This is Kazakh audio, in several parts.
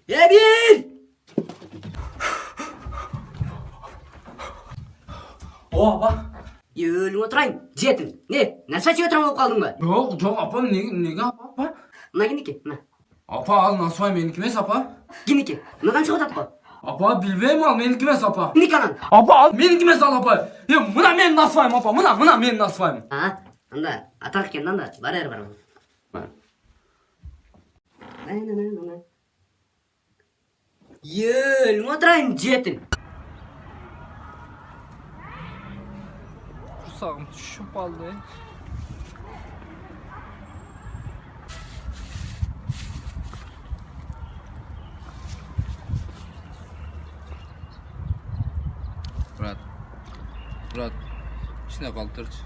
Emir! Apa? Өлің отырайын, жетің. Не, насвачи отырам болып қалдың ба? Жоқ, апа, неге апа? Мына кенеке, мына. Апа, ал насвай менікі емес, апа. Кенеке, мынадан шығып атат па? Апа, білбеймін, ал менікі емес, апа. Кенеке анан. Апа, ал менікі емес, ал апа. Мына менің насвайым, апа, мына менің насвайым. Анда, атақ екен, анда, бар әрі бар. Өлің отырайын, жетің. Құрсағым түшіп қалды. Брат, ішіне қалтыршы.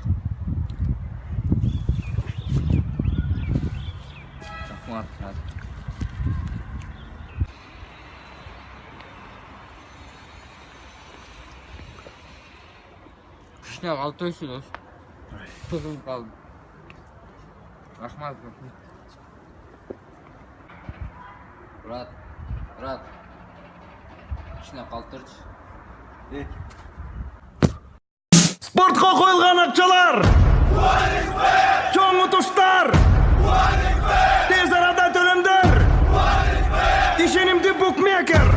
Рахмат, брат. Ішіне қалтыршы, дос. Тұзым қалды. Рахмат, брат. Ішіне қалтыршы. Спортқа қойылған ақшалар! Чоң ұтыштар! Тез арада төлемдер! Ишенимді букмекер!